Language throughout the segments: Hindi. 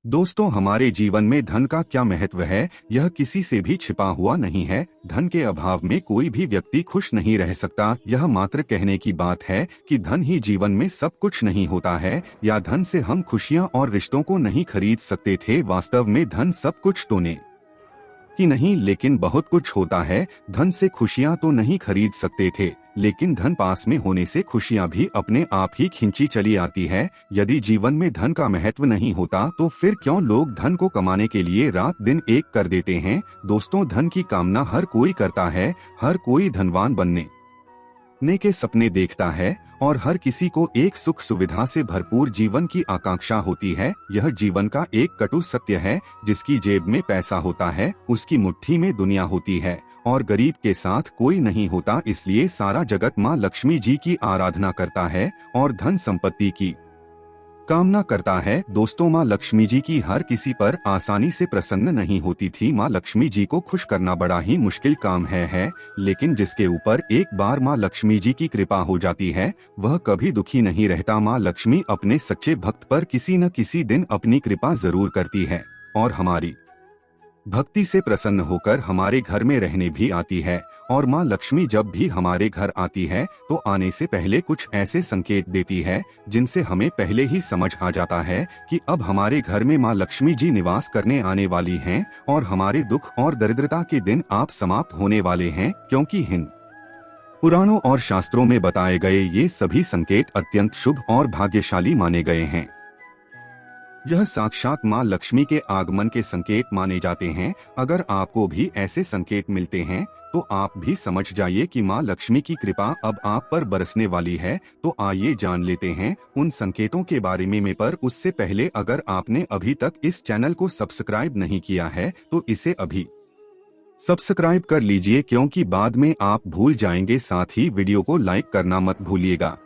दोस्तों, हमारे जीवन में धन का क्या महत्व है, यह किसी से भी छिपा हुआ नहीं है। धन के अभाव में कोई भी व्यक्ति खुश नहीं रह सकता। यह मात्र कहने की बात है कि धन ही जीवन में सब कुछ नहीं होता है, या धन से हम खुशियां और रिश्तों को नहीं खरीद सकते थे। वास्तव में धन सब कुछ तो नहीं, लेकिन बहुत कुछ होता है। धन से खुशियां तो नहीं खरीद सकते थे, लेकिन धन पास में होने से खुशियां भी अपने आप ही खिंची चली आती है। यदि जीवन में धन का महत्व नहीं होता तो फिर क्यों लोग धन को कमाने के लिए रात दिन एक कर देते हैं। दोस्तों, धन की कामना हर कोई करता है। हर कोई धनवान बनने के सपने देखता है और हर किसी को एक सुख सुविधा से भरपूर जीवन की आकांक्षा होती है। यह जीवन का एक कटु सत्य है। जिसकी जेब में पैसा होता है, उसकी मुट्ठी में दुनिया होती है, और गरीब के साथ कोई नहीं होता। इसलिए सारा जगत माँ लक्ष्मी जी की आराधना करता है और धन संपत्ति की कामना करता है। दोस्तों, माँ लक्ष्मी जी की हर किसी पर आसानी से प्रसन्न नहीं होती थी। माँ लक्ष्मी जी को खुश करना बड़ा ही मुश्किल काम है, लेकिन जिसके ऊपर एक बार माँ लक्ष्मी जी की कृपा हो जाती है, वह कभी दुखी नहीं रहता। माँ लक्ष्मी अपने सच्चे भक्त पर किसी न किसी दिन अपनी कृपा जरूर करती है और हमारी भक्ति से प्रसन्न होकर हमारे घर में रहने भी आती है। और माँ लक्ष्मी जब भी हमारे घर आती है तो आने से पहले कुछ ऐसे संकेत देती है जिनसे हमें पहले ही समझ आ जाता है कि अब हमारे घर में माँ लक्ष्मी जी निवास करने आने वाली हैं और हमारे दुख और दरिद्रता के दिन आप समाप्त होने वाले हैं। क्योंकि हिंद पुराणों और शास्त्रों में बताए गए ये सभी संकेत अत्यंत शुभ और भाग्यशाली माने गए हैं। यह साक्षात माँ लक्ष्मी के आगमन के संकेत माने जाते हैं। अगर आपको भी ऐसे संकेत मिलते हैं तो आप भी समझ जाइए कि माँ लक्ष्मी की कृपा अब आप पर बरसने वाली है। तो आइए जान लेते हैं उन संकेतों के बारे में। पर उससे पहले अगर आपने अभी तक इस चैनल को सब्सक्राइब नहीं किया है तो इसे अभी सब्सक्राइब कर लीजिए, क्योंकि बाद में आप भूल जाएंगे। साथ ही वीडियो को लाइक करना मत भूलिएगा।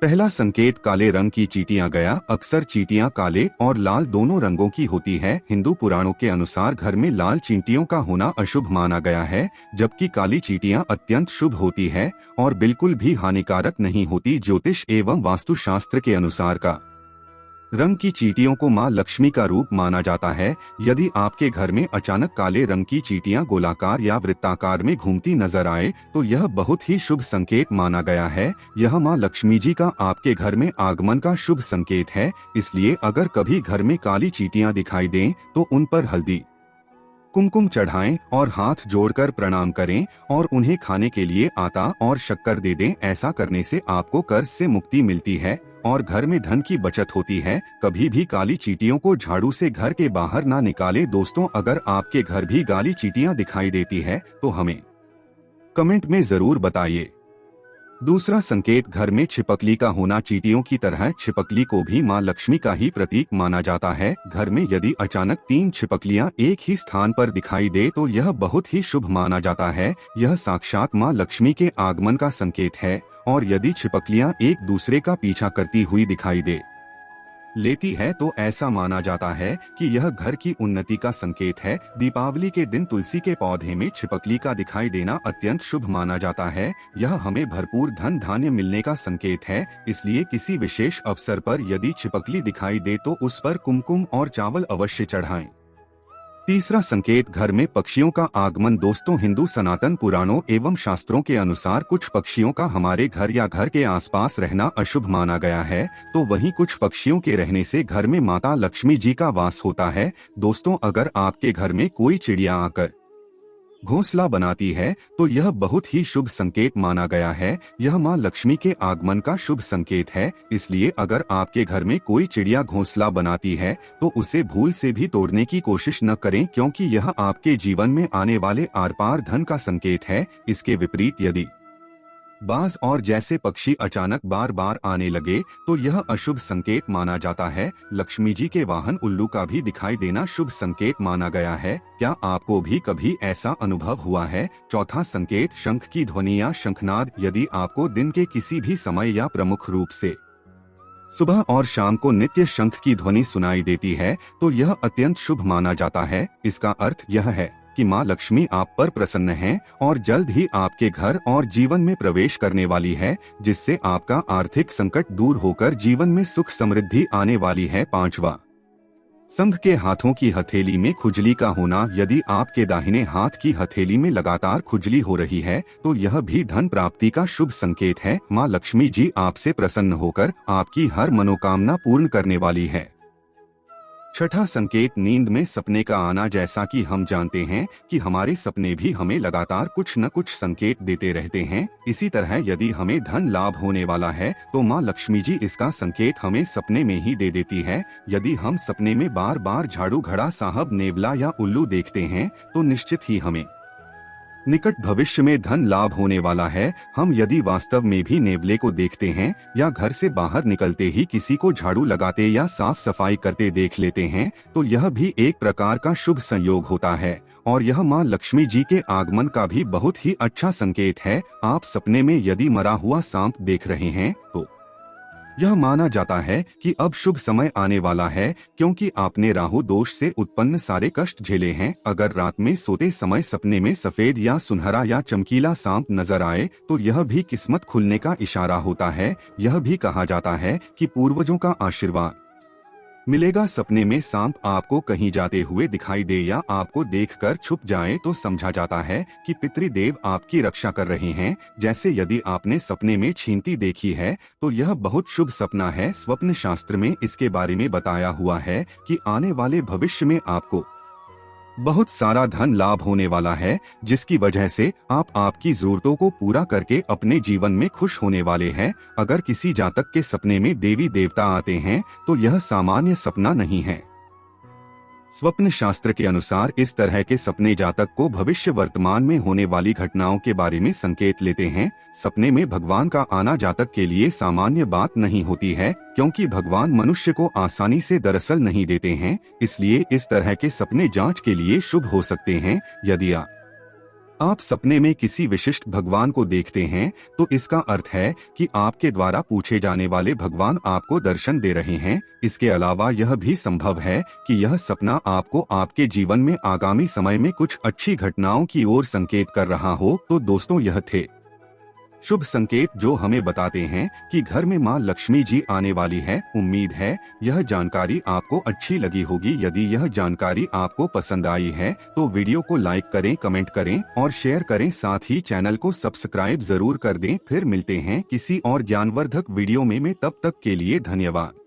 पहला संकेत, काले रंग की चींटियां। गया अक्सर चींटियां काले और लाल दोनों रंगों की होती है। हिंदू पुराणों के अनुसार घर में लाल चींटियों का होना अशुभ माना गया है, जबकि काली चींटियां अत्यंत शुभ होती है और बिल्कुल भी हानिकारक नहीं होती। ज्योतिष एवं वास्तुशास्त्र के अनुसार का रंग की चींटियों को माँ लक्ष्मी का रूप माना जाता है। यदि आपके घर में अचानक काले रंग की चींटियां गोलाकार या वृत्ताकार में घूमती नजर आए तो यह बहुत ही शुभ संकेत माना गया है। यह माँ लक्ष्मी जी का आपके घर में आगमन का शुभ संकेत है। इसलिए अगर कभी घर में काली चींटियां दिखाई दें तो उन पर हल्दी कुमकुम चढ़ाएं और हाथ जोड़कर प्रणाम करें और उन्हें खाने के लिए आटा और शक्कर दे दें। ऐसा करने से आपको कर्ज से मुक्ति मिलती है और घर में धन की बचत होती है। कभी भी काली चींटियों को झाड़ू से घर के बाहर ना निकालें। दोस्तों, अगर आपके घर भी काली चींटियां दिखाई देती है तो हमें कमेंट में जरूर बताइए। दूसरा संकेत, घर में छिपकली का होना। चींटियों की तरह छिपकली को भी माँ लक्ष्मी का ही प्रतीक माना जाता है। घर में यदि अचानक 3 छिपकलियां एक ही स्थान पर दिखाई दे तो यह बहुत ही शुभ माना जाता है। यह साक्षात माँ लक्ष्मी के आगमन का संकेत है। और यदि छिपकलियां एक दूसरे का पीछा करती हुई दिखाई दे लेती है तो ऐसा माना जाता है कि यह घर की उन्नति का संकेत है। दीपावली के दिन तुलसी के पौधे में छिपकली का दिखाई देना अत्यंत शुभ माना जाता है। यह हमें भरपूर धन धान्य मिलने का संकेत है। इसलिए किसी विशेष अवसर पर यदि छिपकली दिखाई दे तो उस पर कुमकुम और चावल अवश्य चढ़ाएं। तीसरा संकेत, घर में पक्षियों का आगमन। दोस्तों, हिंदू सनातन पुराणों एवं शास्त्रों के अनुसार कुछ पक्षियों का हमारे घर या घर के आसपास रहना अशुभ माना गया है, तो वहीं कुछ पक्षियों के रहने से घर में माता लक्ष्मी जी का वास होता है। दोस्तों, अगर आपके घर में कोई चिड़िया आकर घोंसला बनाती है तो यह बहुत ही शुभ संकेत माना गया है। यह माँ लक्ष्मी के आगमन का शुभ संकेत है। इसलिए अगर आपके घर में कोई चिड़िया घोंसला बनाती है तो उसे भूल से भी तोड़ने की कोशिश न करें, क्योंकि यह आपके जीवन में आने वाले आर पार धन का संकेत है। इसके विपरीत यदि बाज और जैसे पक्षी अचानक बार बार आने लगे तो यह अशुभ संकेत माना जाता है। लक्ष्मी जी के वाहन उल्लू का भी दिखाई देना शुभ संकेत माना गया है। क्या आपको भी कभी ऐसा अनुभव हुआ है? चौथा संकेत, शंख की ध्वनि या शंखनाद। यदि आपको दिन के किसी भी समय या प्रमुख रूप से सुबह और शाम को नित्य शंख की ध्वनि सुनाई देती है तो यह अत्यंत शुभ माना जाता है। इसका अर्थ यह है कि माँ लक्ष्मी आप पर प्रसन्न हैं और जल्द ही आपके घर और जीवन में प्रवेश करने वाली है, जिससे आपका आर्थिक संकट दूर होकर जीवन में सुख समृद्धि आने वाली है। पांचवा संघ के हाथों की हथेली में खुजली का होना। यदि आपके दाहिने हाथ की हथेली में लगातार खुजली हो रही है तो यह भी धन प्राप्ति का शुभ संकेत है। माँ लक्ष्मी जी आपसे प्रसन्न होकर आपकी हर मनोकामना पूर्ण करने वाली है। छठा संकेत, नींद में सपने का आना। जैसा कि हम जानते हैं कि हमारे सपने भी हमें लगातार कुछ न कुछ संकेत देते रहते हैं। इसी तरह यदि हमें धन लाभ होने वाला है तो माँ लक्ष्मी जी इसका संकेत हमें सपने में ही दे देती है। यदि हम सपने में बार बार झाड़ू, घड़ा, साहब, नेवला या उल्लू देखते हैं तो निश्चित ही हमें निकट भविष्य में धन लाभ होने वाला है। हम यदि वास्तव में भी नेवले को देखते हैं या घर से बाहर निकलते ही किसी को झाड़ू लगाते या साफ सफाई करते देख लेते हैं तो यह भी एक प्रकार का शुभ संयोग होता है और यह माँ लक्ष्मी जी के आगमन का भी बहुत ही अच्छा संकेत है। आप सपने में यदि मरा हुआ सांप देख रहे हैं तो यह माना जाता है कि अब शुभ समय आने वाला है, क्योंकि आपने राहु दोष से उत्पन्न सारे कष्ट झेले हैं। अगर रात में सोते समय सपने में सफेद या सुनहरा या चमकीला सांप नजर आए तो यह भी किस्मत खुलने का इशारा होता है। यह भी कहा जाता है कि पूर्वजों का आशीर्वाद मिलेगा। सपने में सांप आपको कहीं जाते हुए दिखाई दे या आपको देखकर छुप जाए तो समझा जाता है कि पितृदेव आपकी रक्षा कर रहे हैं। जैसे यदि आपने सपने में छींटी देखी है तो यह बहुत शुभ सपना है। स्वप्न शास्त्र में इसके बारे में बताया हुआ है कि आने वाले भविष्य में आपको बहुत सारा धन लाभ होने वाला है, जिसकी वजह से आप आपकी जरूरतों को पूरा करके अपने जीवन में खुश होने वाले हैं। अगर किसी जातक के सपने में देवी देवता आते हैं तो यह सामान्य सपना नहीं है। स्वप्न शास्त्र के अनुसार इस तरह के सपने जातक को भविष्य वर्तमान में होने वाली घटनाओं के बारे में संकेत लेते हैं। सपने में भगवान का आना जातक के लिए सामान्य बात नहीं होती है, क्योंकि भगवान मनुष्य को आसानी से दरअसल नहीं देते हैं। इसलिए इस तरह के सपने जांच के लिए शुभ हो सकते हैं। यदि आप सपने में किसी विशिष्ट भगवान को देखते हैं तो इसका अर्थ है कि आपके द्वारा पूछे जाने वाले भगवान आपको दर्शन दे रहे हैं। इसके अलावा यह भी संभव है कि यह सपना आपको आपके जीवन में आगामी समय में कुछ अच्छी घटनाओं की ओर संकेत कर रहा हो। तो दोस्तों, यह थे शुभ संकेत जो हमें बताते हैं कि घर में माँ लक्ष्मी जी आने वाली है। उम्मीद है यह जानकारी आपको अच्छी लगी होगी। यदि यह जानकारी आपको पसंद आई है तो वीडियो को लाइक करें, कमेंट करें और शेयर करें। साथ ही चैनल को सब्सक्राइब जरूर कर दें। फिर मिलते हैं किसी और ज्ञानवर्धक वीडियो में। तब तक के लिए धन्यवाद।